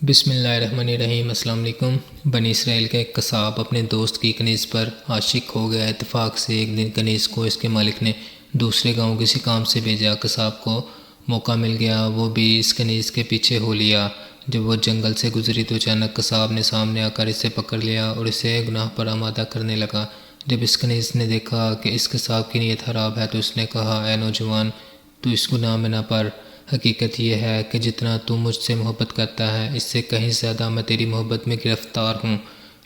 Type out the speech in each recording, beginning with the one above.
بسم اللہ الرحمن الرحیم۔ السلام علیکم۔ بنی اسرائیل کا ایک قصاب اپنے دوست کی کنیز پر عاشق ہو گیا۔ اتفاق سے ایک دن کنیز کو اس کے مالک نے دوسرے گاؤں کسی کام سے بھیجا۔ قصاب کو موقع مل گیا، وہ بھی اس کنیز کے پیچھے ہو لیا۔ جب وہ جنگل سے گزری تو اچانک قصاب نے سامنے آ کر اسے پکڑ لیا اور اسے گناہ پر آمادہ کرنے لگا۔ جب اس کنیز نے دیکھا کہ اس قصاب کی نیت خراب ہے تو اس نے کہا، اے نوجوان، تو اس گناہ میں نہ پڑ۔ حقیقت یہ ہے کہ جتنا تو مجھ سے محبت کرتا ہے اس سے کہیں زیادہ میں تیری محبت میں گرفتار ہوں،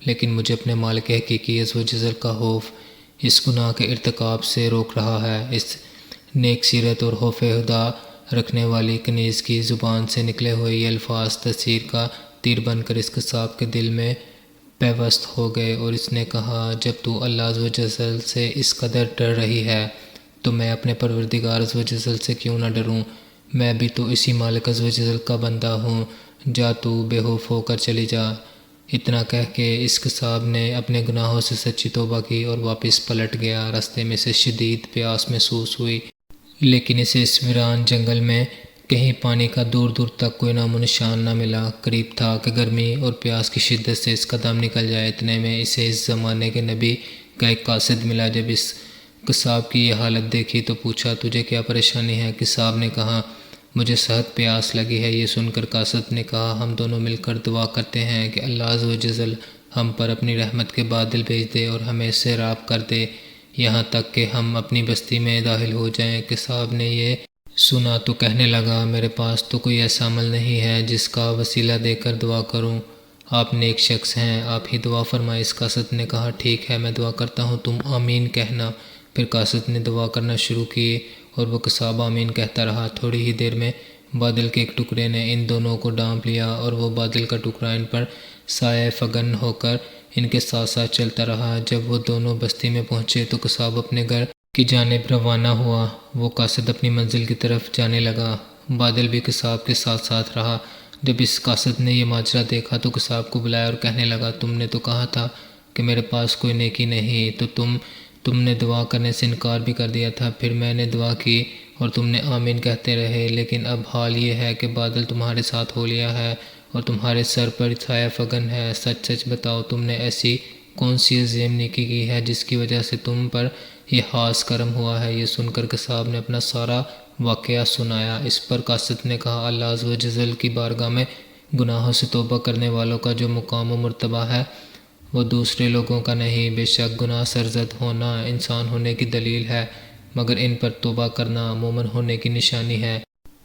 لیکن مجھے اپنے مالک حقیقی عز و جل کا خوف اس گناہ کے ارتکاب سے روک رہا ہے۔ اس نیک سیرت اور خوف خدا رکھنے والی کنیز کی زبان سے نکلے ہوئے یہ الفاظ تاثیر کا تیر بن کر اس قصاب کے دل میں پیوست ہو گئے، اور اس نے کہا، جب تو اللہ عز و جل سے اس قدر ڈر رہی ہے تو میں اپنے پروردگار عز و جل سے کیوں نہ ڈروں؟ میں بھی تو اسی مالک عز و جل کا بندہ ہوں۔ جا، تو بے خوف ہو کر چلی جا۔ اتنا کہہ کے اس قصاب نے اپنے گناہوں سے سچی توبہ کی اور واپس پلٹ گیا۔ راستے میں سے شدید پیاس محسوس ہوئی، لیکن اسے اس ویران جنگل میں کہیں پانی کا دور دور تک کوئی نام و نشان نہ ملا۔ قریب تھا کہ گرمی اور پیاس کی شدت سے اس کا دم نکل جائے۔ اتنے میں اسے اس زمانے کے نبی کا ایک قاصد ملا۔ جب اس قصاب کی یہ حالت دیکھی تو پوچھا، تجھے کیا پریشانی ہے؟ قصاب نے کہا، مجھے سخت پیاس لگی ہے۔ یہ سن کر قاصد نے کہا، ہم دونوں مل کر دعا کرتے ہیں کہ اللہ عز و جل ہم پر اپنی رحمت کے بادل بھیج دے اور ہمیں سیراب کر دے یہاں تک کہ ہم اپنی بستی میں داخل ہو جائیں۔ قصاب نے یہ سنا تو کہنے لگا، میرے پاس تو کوئی ایسا عمل نہیں ہے جس کا وسیلہ دے کر دعا کروں۔ آپ نیک شخص ہیں، آپ ہی دعا فرمائیں۔ اس قاصد نے کہا، ٹھیک ہے، میں دعا کرتا ہوں، تم آمین کہنا۔ پھر قاصد نے دعا کرنا شروع کی اور وہ قصاب آمین کہتا رہا۔ تھوڑی ہی دیر میں بادل کے ایک ٹکڑے نے ان دونوں کو ڈھانپ لیا اور وہ بادل کا ٹکڑا ان پر سایہ فگن ہو کر ان کے ساتھ ساتھ چلتا رہا۔ جب وہ دونوں بستی میں پہنچے تو قصاب اپنے گھر کی جانب روانہ ہوا، وہ قاصد اپنی منزل کی طرف جانے لگا۔ بادل بھی قصاب کے ساتھ ساتھ رہا۔ جب اس قاصد نے یہ ماجرا دیکھا تو قصاب کو بلایا اور کہنے لگا، تم نے تو کہا تھا کہ میرے پاس کوئی نیکی نہیں، تو تم نے دعا کرنے سے انکار بھی کر دیا تھا۔ پھر میں نے دعا کی اور تم نے آمین کہتے رہے، لیکن اب حال یہ ہے کہ بادل تمہارے ساتھ ہو لیا ہے اور تمہارے سر پر سایہ فگن ہے۔ سچ سچ بتاؤ، تم نے ایسی کون سی عظیم نیکی کی ہے جس کی وجہ سے تم پر یہ خاص کرم ہوا ہے؟ یہ سن کر قصاب نے اپنا سارا واقعہ سنایا۔ اس پر قاصد نے کہا، اللہ عز و جل کی بارگاہ میں گناہوں سے توبہ کرنے والوں کا جو مقام و مرتبہ ہے وہ دوسرے لوگوں کا نہیں۔ بے شک گناہ سرزد ہونا انسان ہونے کی دلیل ہے، مگر ان پر توبہ کرنا مومن ہونے کی نشانی ہے۔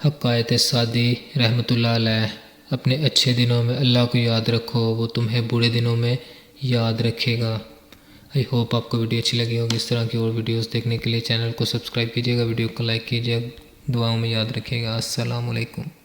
حقائق سعدی رحمۃ اللہ علیہ۔ اپنے اچھے دنوں میں اللہ کو یاد رکھو، وہ تمہیں برے دنوں میں یاد رکھے گا۔ آئی ہوپ آپ کو ویڈیو اچھی لگی ہوگی۔ اس طرح کی اور ویڈیوز دیکھنے کے لیے چینل کو سبسکرائب کیجیے گا، ویڈیو کو لائک کیجیے گا، دعاؤں میں یاد رکھیے گا۔ السلام علیکم۔